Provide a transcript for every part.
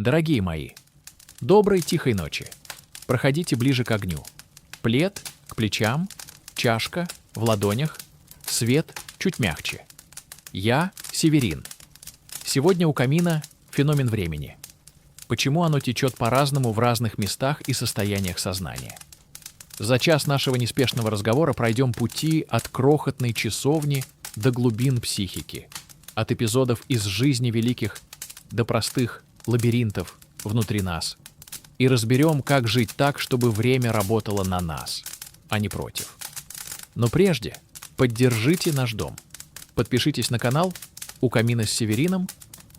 Дорогие мои, доброй тихой ночи. Проходите ближе к огню. Плед к плечам, чашка в ладонях, свет чуть мягче. Я Северин. Сегодня у камина феномен времени. Почему оно течет по-разному в разных местах и состояниях сознания? За час нашего неспешного разговора пройдем пути от крохотной часовни до глубин психики, от эпизодов из жизни великих до простых лабиринтов внутри нас, и разберем, как жить так, чтобы время работало на нас, а не против. Но прежде поддержите наш дом. Подпишитесь на канал «У камина с Северином»,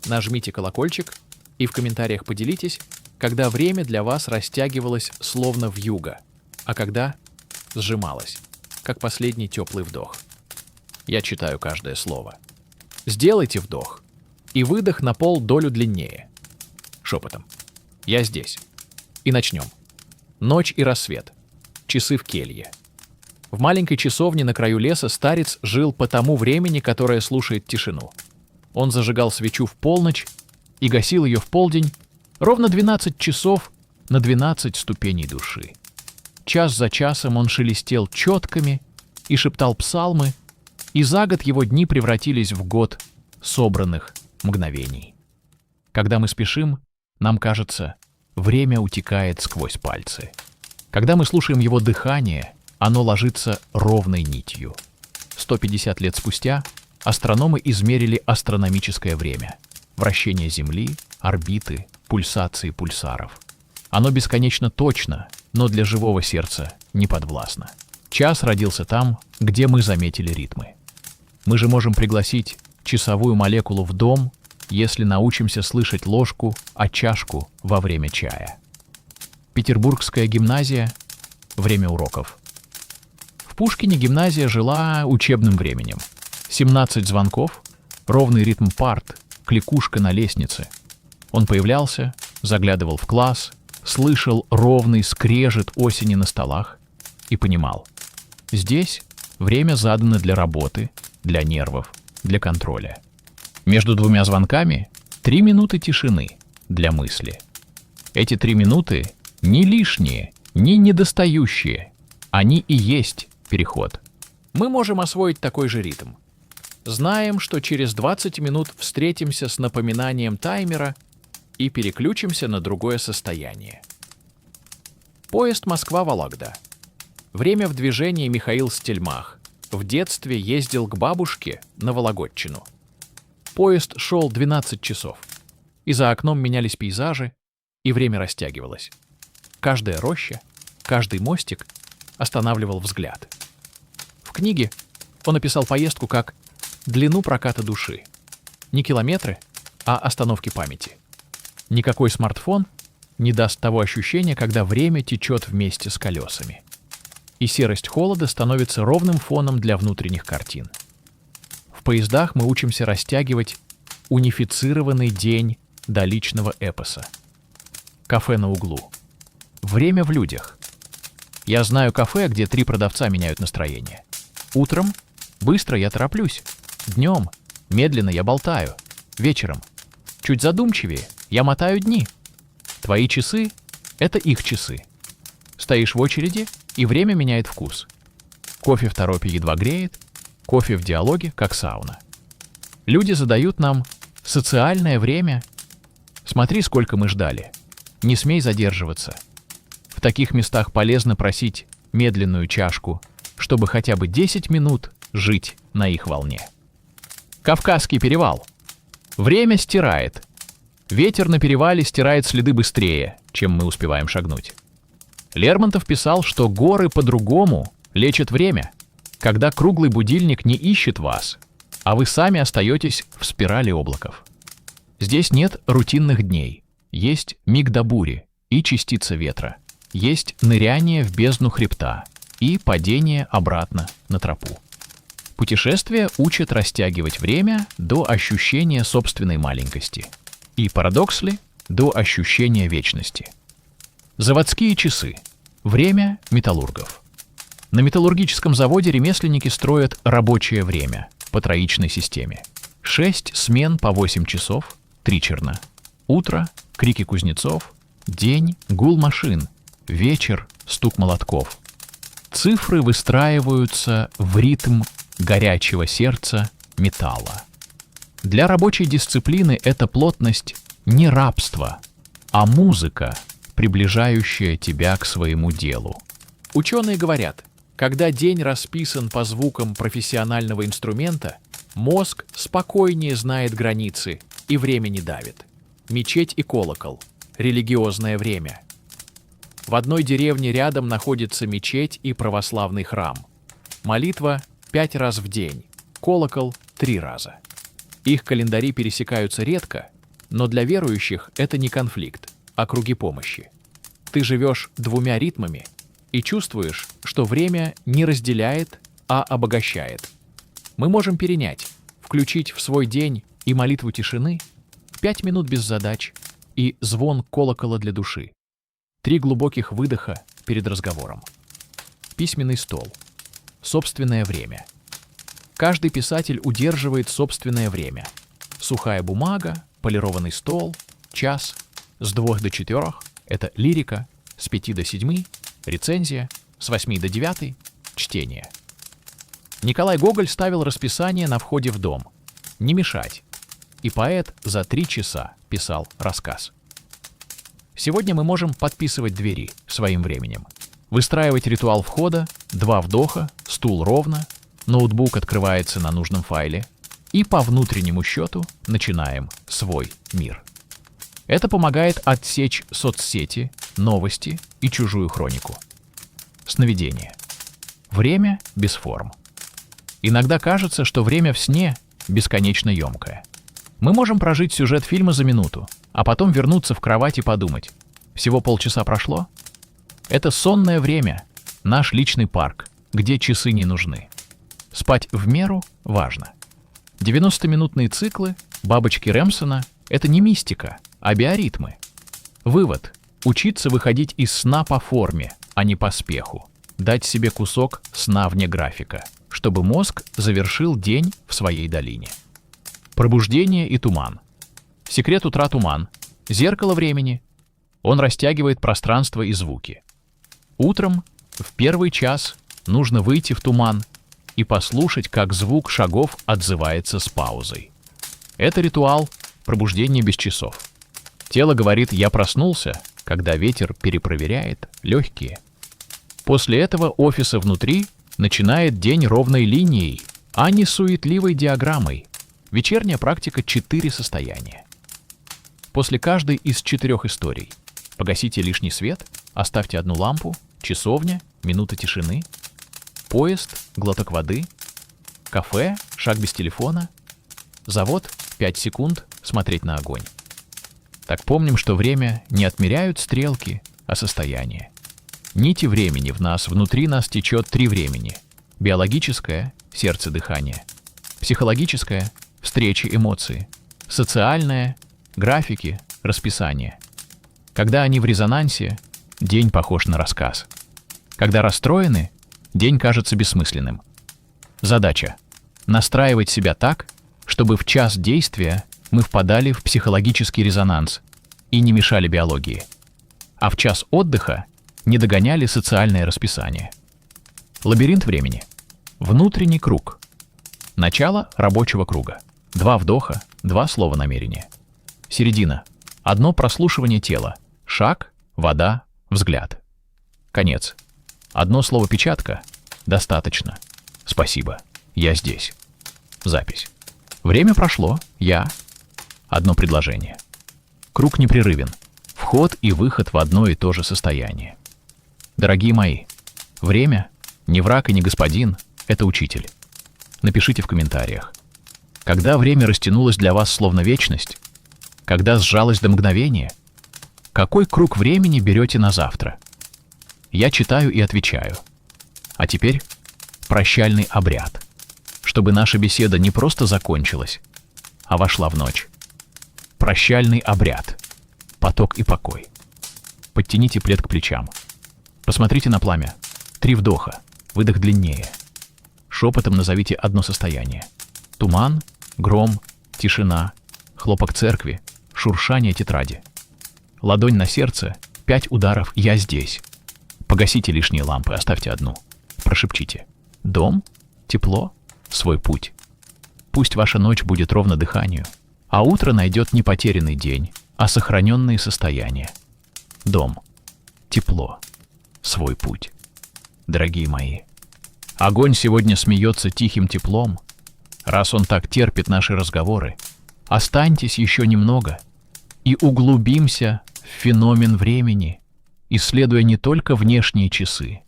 нажмите колокольчик и в комментариях поделитесь, когда время для вас растягивалось словно вьюга, а когда сжималось, как последний теплый вдох. Я читаю каждое слово. Сделайте вдох и выдох на полдолю длиннее. Шепотом. Я здесь. И начнем. Ночь и рассвет. Часы в келье. В маленькой часовне на краю леса старец жил по тому времени, которое слушает тишину. Он зажигал свечу в полночь и гасил ее в полдень, ровно 12 часов на 12 ступеней души. Час за часом он шелестел четками и шептал псалмы, и за год его дни превратились в год собранных мгновений. Когда мы спешим, нам кажется, время утекает сквозь пальцы. Когда мы слушаем его дыхание, оно ложится ровной нитью. 150 лет спустя астрономы измерили астрономическое время, вращение Земли, орбиты, пульсации пульсаров. Оно бесконечно точно, но для живого сердца не подвластно. Час родился там, где мы заметили ритмы. Мы же можем пригласить часовую молекулу в дом, если научимся слышать ложку, а чашку во время чая. Петербургская гимназия – время уроков. В Пушкине гимназия жила учебным временем. 17 звонков, ровный ритм парт, кликушка на лестнице. Он появлялся, заглядывал в класс, слышал ровный скрежет осени на столах и понимал. Здесь время задано для работы, для нервов, для контроля. Между двумя звонками 3 минуты тишины для мысли. Эти 3 минуты не лишние, не недостающие. Они и есть переход. Мы можем освоить такой же ритм. Знаем, что через 20 минут встретимся с напоминанием таймера и переключимся на другое состояние. Поезд Москва-Вологда. Время в движении Михаил Стельмах. В детстве ездил к бабушке на Вологодчину. Поезд шел 12 часов, и за окном менялись пейзажи, и время растягивалось. Каждая роща, каждый мостик останавливал взгляд. В книге он описал поездку как длину проката души. Не километры, а остановки памяти. Никакой смартфон не даст того ощущения, когда время течет вместе с колесами. И серость холода становится ровным фоном для внутренних картин. В поездах мы учимся растягивать унифицированный день до личного эпоса. Кафе на углу. Время в людях. Я знаю кафе, где 3 продавца меняют настроение. Утром быстро я тороплюсь. Днем медленно я болтаю. Вечером чуть задумчивее я мотаю дни. Твои часы — это их часы. Стоишь в очереди, и время меняет вкус. Кофе в торопе едва греет, кофе в диалоге, как сауна. Люди задают нам социальное время. Смотри, сколько мы ждали. Не смей задерживаться. В таких местах полезно просить медленную чашку, чтобы хотя бы 10 минут жить на их волне. Кавказский перевал. Время стирает. Ветер на перевале стирает следы быстрее, чем мы успеваем шагнуть. Лермонтов писал, что горы по-другому лечат время, когда круглый будильник не ищет вас, а вы сами остаетесь в спирали облаков. Здесь нет рутинных дней, есть миг до бури и частица ветра, есть ныряние в бездну хребта и падение обратно на тропу. Путешествия учат растягивать время до ощущения собственной маленькости и, парадокс ли, до ощущения вечности. Заводские часы. Время металлургов. На металлургическом заводе ремесленники строят рабочее время по троичной системе. 6 смен по 8 часов, 3 черна. Утро, крики кузнецов, день — гул машин, вечер — стук молотков. Цифры выстраиваются в ритм горячего сердца металла. Для рабочей дисциплины эта плотность не рабство, а музыка, приближающая тебя к своему делу. Ученые говорят, когда день расписан по звукам профессионального инструмента, мозг спокойнее знает границы и время не давит. Мечеть и колокол. Религиозное время. В одной деревне рядом находится мечеть и православный храм. Молитва 5 раз в день, колокол 3 раза. Их календари пересекаются редко, но для верующих это не конфликт, а круги помощи. Ты живешь 2 ритмами и чувствуешь, что время не разделяет, а обогащает. Мы можем перенять, включить в свой день и молитву тишины, 5 минут без задач и звон колокола для души. 3 глубоких выдоха перед разговором. Письменный стол. Собственное время. Каждый писатель удерживает собственное время. Сухая бумага, полированный стол, час, с 2 до 4 — это лирика, с 5 до 7 — рецензия, с 8 до 9 — чтение. Николай Гоголь ставил расписание на входе в дом. Не мешать. И поэт за 3 часа писал рассказ. Сегодня мы можем подписывать двери своим временем, выстраивать ритуал входа, 2 вдоха, стул ровно, ноутбук открывается на нужном файле, и по внутреннему счету начинаем свой мир. Это помогает отсечь соцсети, новости и чужую хронику. Сновидение. Время без форм. Иногда кажется, что время в сне бесконечно емкое. Мы можем прожить сюжет фильма за минуту, а потом вернуться в кровать и подумать: всего полчаса прошло? Это сонное время, наш личный парк, где часы не нужны. Спать в меру важно. 90-минутные циклы бабочки Рэмсона — это не мистика, а биоритмы. Вывод: учиться выходить из сна по форме, а не по спеху. Дать себе кусок сна вне графика, чтобы мозг завершил день в своей долине. Пробуждение и туман. Секрет утра — туман. Зеркало времени. Он растягивает пространство и звуки. Утром, в первый час, нужно выйти в туман и послушать, как звук шагов отзывается с паузой. Это ритуал пробуждения без часов. Тело говорит: «Я проснулся», когда ветер перепроверяет легкие. После этого офиса внутри начинает день ровной линией, а не суетливой диаграммой. Вечерняя практика 4 состояния. После каждой из 4 историй погасите лишний свет, оставьте одну лампу, часовня, минута тишины, поезд, глоток воды, кафе, шаг без телефона, завод, 5 секунд, смотреть на огонь. Так помним, что время не отмеряют стрелки, а состояние. Нити времени в нас, внутри нас течет 3 времени. Биологическое — сердце, дыхание. Психологическое — встречи, эмоции. Социальное — графики, расписание. Когда они в резонансе, день похож на рассказ. Когда расстроены, день кажется бессмысленным. Задача — настраивать себя так, чтобы в час действия мы впадали в психологический резонанс и не мешали биологии, а в час отдыха не догоняли социальное расписание. Лабиринт времени. Внутренний круг. Начало рабочего круга. 2 вдоха, 2 слова намерения. Середина. 1 прослушивание тела. Шаг, вода, взгляд. Конец. 1 слово печатка. Достаточно. Спасибо. Я здесь. Запись. Время прошло. Я. 1 предложение. Круг непрерывен. Вход и выход в одно и то же состояние. Дорогие мои, время — не враг и не господин, это учитель. Напишите в комментариях. Когда время растянулось для вас словно вечность? Когда сжалось до мгновения? Какой круг времени берете на завтра? Я читаю и отвечаю. А теперь прощальный обряд, чтобы наша беседа не просто закончилась, а вошла в ночь. Прощальный обряд. Поток и покой. Подтяните плед к плечам. Посмотрите на пламя. 3 вдоха. Выдох длиннее. Шепотом назовите одно состояние. Туман, гром, тишина, хлопок церкви, шуршание тетради. ладонь на сердце, 5 ударов «Я здесь». Погасите лишние лампы, оставьте одну. Прошепчите: «Дом, тепло, свой путь». Пусть ваша ночь будет ровно дыханию, а утро найдет не потерянный день, а сохраненные состояния. Дом, тепло, свой путь. Дорогие мои, огонь сегодня смеется тихим теплом. Раз он так терпит наши разговоры, останьтесь еще немного и углубимся в феномен времени, исследуя не только внешние часы,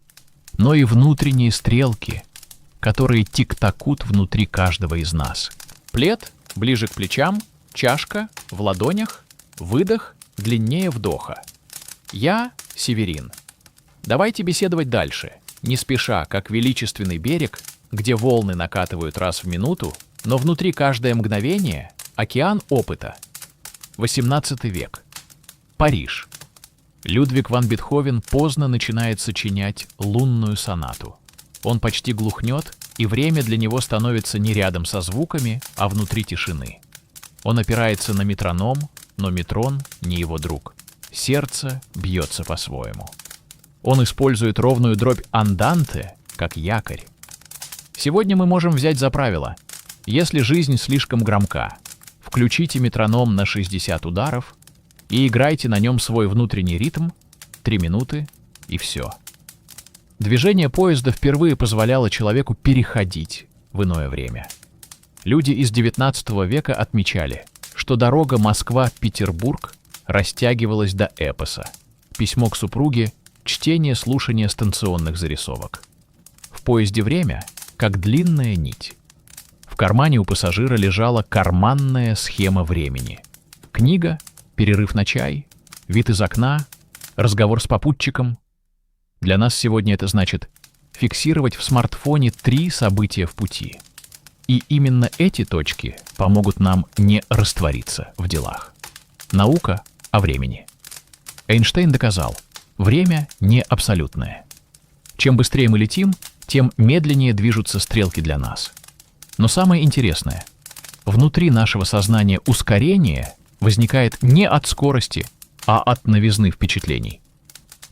но и внутренние стрелки, которые тик-такут внутри каждого из нас. Плед ближе к плечам, чашка в ладонях, выдох длиннее вдоха. Я Северин. Давайте беседовать дальше, не спеша, как величественный берег, где волны накатывают раз в минуту, но внутри каждое мгновение — океан опыта. 18 век. Париж. Людвиг ван Бетховен поздно начинает сочинять лунную сонату. Он почти глухнет, и время для него становится не рядом со звуками, а внутри тишины. Он опирается на метроном, но метрон не его друг. Сердце бьется по-своему. Он использует ровную дробь анданте как якорь. Сегодня мы можем взять за правило: если жизнь слишком громка, включите метроном на 60 ударов и играйте на нем свой внутренний ритм 3 минуты и все. Движение поезда впервые позволяло человеку переходить в иное время. Люди из XIX века отмечали, что дорога Москва-Петербург растягивалась до эпоса. Письмо к супруге, чтение, слушание станционных зарисовок. В поезде время как длинная нить. В кармане у пассажира лежала карманная схема времени. Книга, перерыв на чай, вид из окна, разговор с попутчиком. Для нас сегодня это значит фиксировать в смартфоне 3 события в пути. И именно эти точки помогут нам не раствориться в делах. Наука о времени. Эйнштейн доказал: время не абсолютное. Чем быстрее мы летим, тем медленнее движутся стрелки для нас. Но самое интересное, внутри нашего сознания ускорение возникает не от скорости, а от новизны впечатлений.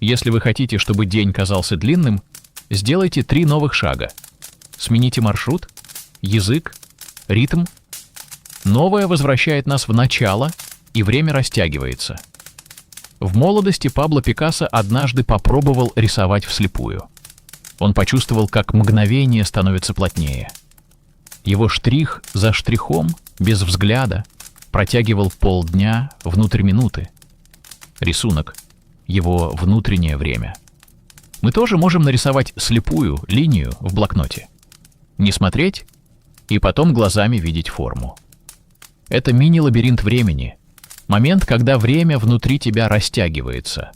Если вы хотите, чтобы день казался длинным, сделайте 3 новых шага. Смените маршрут, язык, ритм. Новое возвращает нас в начало, и время растягивается. В молодости Пабло Пикассо однажды попробовал рисовать вслепую. Он почувствовал, как мгновение становится плотнее. Его штрих за штрихом, без взгляда, протягивал полдня внутрь минуты. Рисунок — его внутреннее время. Мы тоже можем нарисовать слепую линию в блокноте. Не смотреть и потом глазами видеть форму. Это мини-лабиринт времени, момент, когда время внутри тебя растягивается,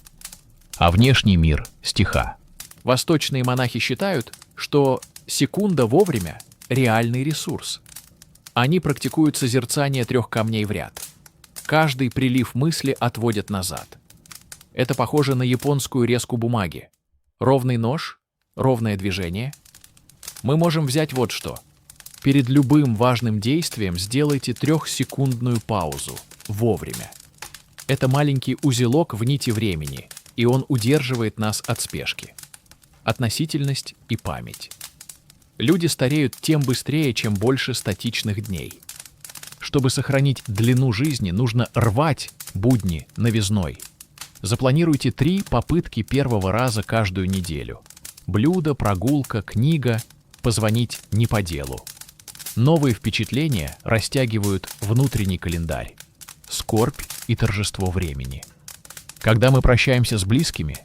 а внешний мир стиха. Восточные монахи считают, что секунда вовремя — реальный ресурс. Они практикуют созерцание 3 камней в ряд. Каждый прилив мысли отводят назад. Это похоже на японскую резку бумаги. Ровный нож, ровное движение. Мы можем взять вот что. Перед любым важным действием сделайте 3-секундную паузу, вовремя. Это маленький узелок в нити времени, и он удерживает нас от спешки. Относительность и память. Люди стареют тем быстрее, чем больше статичных дней. Чтобы сохранить длину жизни, нужно рвать будни новизной. Запланируйте 3 попытки первого раза каждую неделю. Блюдо, прогулка, книга, позвонить не по делу. Новые впечатления растягивают внутренний календарь. Скорбь и торжество времени. Когда мы прощаемся с близкими,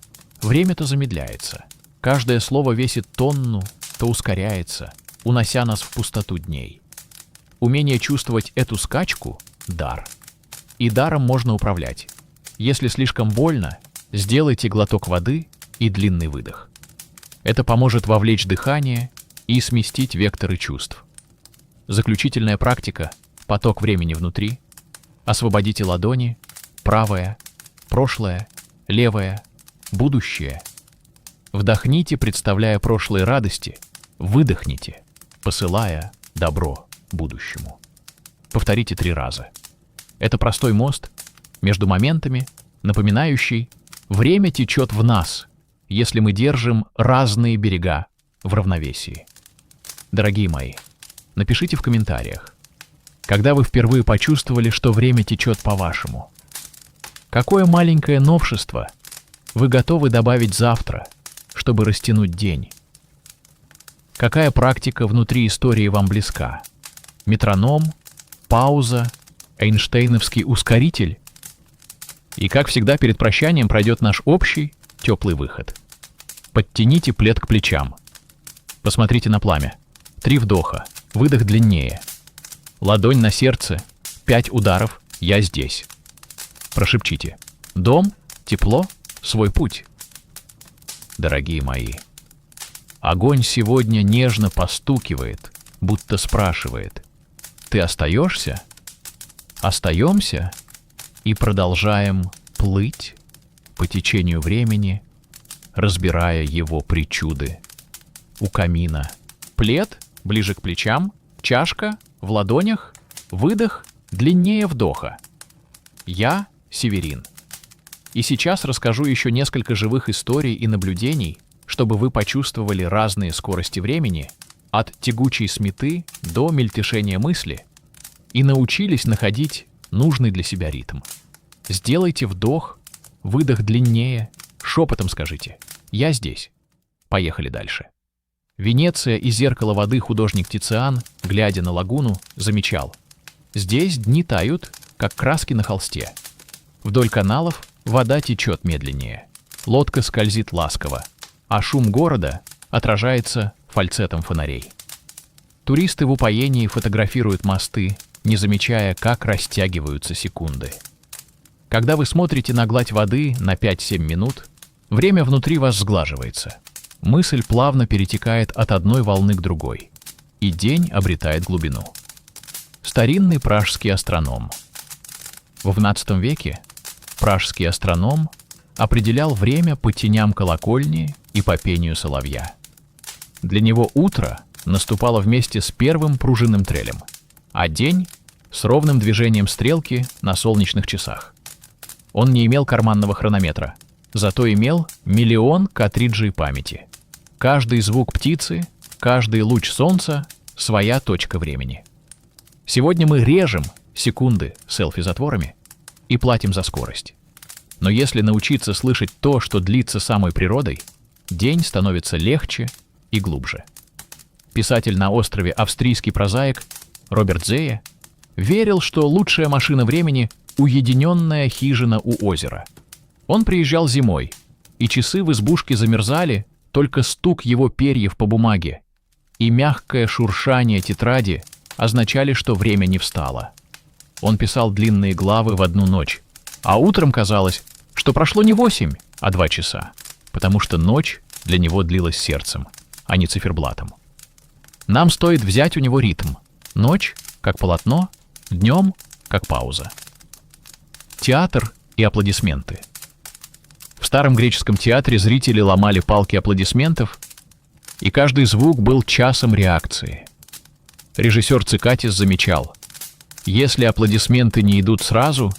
время-то замедляется. Каждое слово весит тонну, то ускоряется, унося нас в пустоту дней. Умение чувствовать эту скачку — дар. И даром можно управлять. Если слишком больно, сделайте глоток воды и длинный выдох. Это поможет вовлечь дыхание и сместить векторы чувств. Заключительная практика — поток времени внутри. Освободите ладони, правое, прошлое, левое, будущее. Вдохните, представляя прошлые радости, выдохните, посылая добро будущему. Повторите 3 раза. Это простой мост между моментами, напоминающий: время течет в нас, если мы держим разные берега в равновесии. Дорогие мои, напишите в комментариях, когда вы впервые почувствовали, что время течет по-вашему. Какое маленькое новшество вы готовы добавить завтра, чтобы растянуть день? Какая практика внутри истории вам близка? Метроном, пауза, эйнштейновский ускоритель? И как всегда перед прощанием пройдет наш общий теплый выход. Подтяните плед к плечам. Посмотрите на пламя. 3 вдоха, выдох длиннее. Ладонь на сердце, 5 ударов, я здесь. Прошепчите: дом, тепло, свой путь. Дорогие мои, огонь сегодня нежно постукивает, будто спрашивает: ты остаешься? Остаемся и продолжаем плыть по течению времени, разбирая его причуды. У камина плед ближе к плечам, чашка в ладонях, выдох длиннее вдоха. Я Северин. И сейчас расскажу еще несколько живых историй и наблюдений, чтобы вы почувствовали разные скорости времени, от тягучей сметы до мельтешения мысли, и научились находить нужный для себя ритм. Сделайте вдох, выдох длиннее, шепотом скажите: «Я здесь». Поехали дальше. Венеция и зеркало воды художник Тициан, глядя на лагуну, замечал: здесь дни тают, как краски на холсте. Вдоль каналов вода течет медленнее, лодка скользит ласково, а шум города отражается фальцетом фонарей. Туристы в упоении фотографируют мосты, не замечая, как растягиваются секунды. Когда вы смотрите на гладь воды на 5-7 минут, время внутри вас сглаживается. Мысль плавно перетекает от одной волны к другой, и день обретает глубину. Старинный пражский астроном. В XII веке пражский астроном определял время по теням колокольни и по пению соловья. Для него утро наступало вместе с первым пружинным трелем, а день — с ровным движением стрелки на солнечных часах. Он не имел карманного хронометра, зато имел миллион картриджей памяти. Каждый звук птицы, каждый луч солнца — своя точка времени. Сегодня мы режем секунды селфи-затворами и платим за скорость. Но если научиться слышать то, что длится самой природой, день становится легче и глубже. Писатель на острове, австрийский прозаик Роберт Зее, верил, что лучшая машина времени — уединенная хижина у озера. Он приезжал зимой, и часы в избушке замерзали, только стук его перьев по бумаге и мягкое шуршание тетради означали, что время не встало. Он писал длинные главы в одну ночь, а утром казалось, что прошло не 8, а 2 часа, потому что ночь для него длилась сердцем, а не циферблатом. Нам стоит взять у него ритм. Ночь — как полотно, днем — как пауза. Театр и аплодисменты. В старом греческом театре зрители ломали палки аплодисментов, и каждый звук был часом реакции. Режиссер Цикатис замечал: если аплодисменты не идут сразу,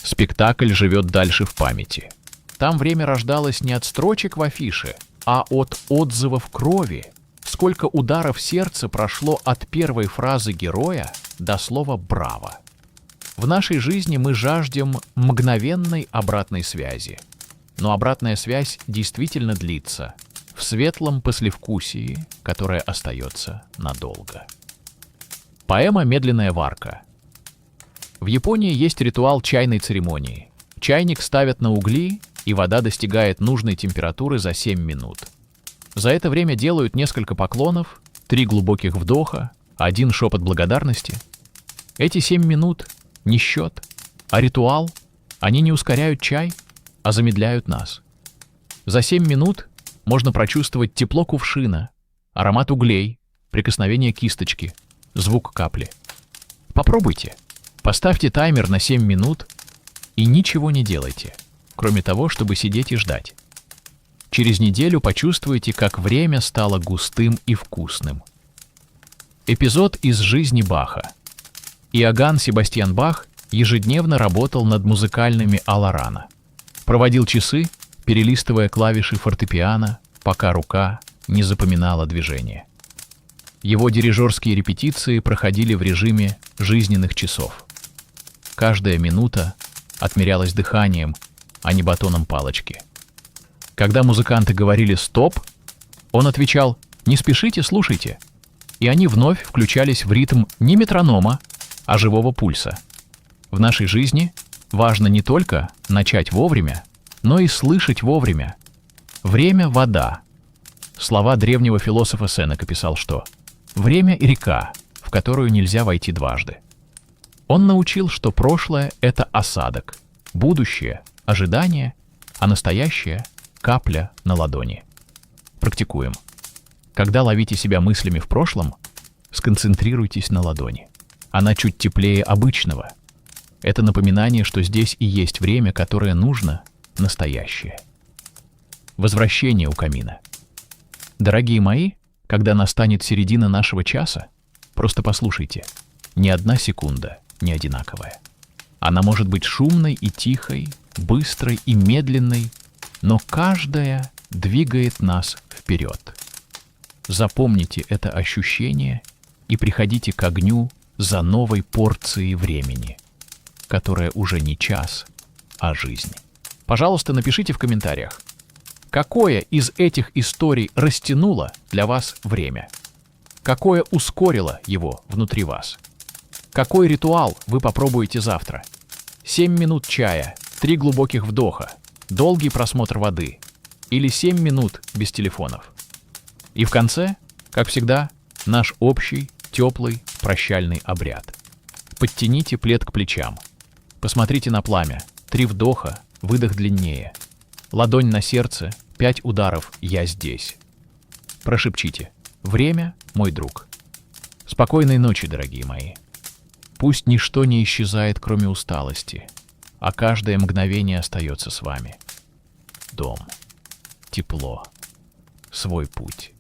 спектакль живет дальше в памяти. Там время рождалось не от строчек в афише, а от отзывов крови. Сколько ударов сердца прошло от первой фразы героя до слова «браво». В нашей жизни мы жаждем мгновенной обратной связи. Но обратная связь действительно длится, в светлом послевкусии, которое остается надолго. Поэма «Медленная варка». В Японии есть ритуал чайной церемонии. Чайник ставят на угли, и вода достигает нужной температуры за 7 минут. За это время делают несколько поклонов, 3 глубоких вдоха, 1 шепот благодарности. Эти 7 минут — не счет, а ритуал. Они не ускоряют чай, а замедляют нас. За 7 минут можно прочувствовать тепло кувшина, аромат углей, прикосновение кисточки, звук капли. Попробуйте. Поставьте таймер на 7 минут и ничего не делайте, кроме того, чтобы сидеть и ждать. Через неделю почувствуете, как время стало густым и вкусным. Эпизод из жизни Баха. Иоганн Себастьян Бах ежедневно работал над музыкальными Аларана. Проводил часы, перелистывая клавиши фортепиано, пока рука не запоминала движение. Его дирижерские репетиции проходили в режиме жизненных часов. Каждая минута отмерялась дыханием, а не батоном палочки. Когда музыканты говорили «стоп», он отвечал «не спешите, слушайте», и они вновь включались в ритм не метронома, а живого пульса. В нашей жизни важно не только начать вовремя, но и слышать вовремя. Время — вода. Слова древнего философа Сенека писал, что «время — река, в которую нельзя войти дважды». Он научил, что прошлое — это осадок, будущее — ожидание, а настоящее — капля на ладони. Практикуем. Когда ловите себя мыслями в прошлом, сконцентрируйтесь на ладони. Она чуть теплее обычного. Это напоминание, что здесь и есть время, которое нужно, настоящее. Возвращение у камина. Дорогие мои, когда настанет середина нашего часа, просто послушайте. Ни одна секунда не одинаковая. Она может быть шумной и тихой, быстрой и медленной, но каждая двигает нас вперед. Запомните это ощущение и приходите к огню за новой порцией времени, которая уже не час, а жизнь. Пожалуйста, напишите в комментариях, какое из этих историй растянуло для вас время? Какое ускорило его внутри вас? Какой ритуал вы попробуете завтра? 7 минут чая, 3 глубоких вдоха, долгий просмотр воды или 7 минут без телефонов? И в конце, как всегда, наш общий, теплый, прощальный обряд. Подтяните плед к плечам. Посмотрите на пламя. 3 вдоха, выдох длиннее. Ладонь на сердце, 5 ударов «Я здесь». Прошепчите: «Время, мой друг». Спокойной ночи, дорогие мои. Пусть ничто не исчезает, кроме усталости, а каждое мгновение остается с вами. Дом, тепло, свой путь.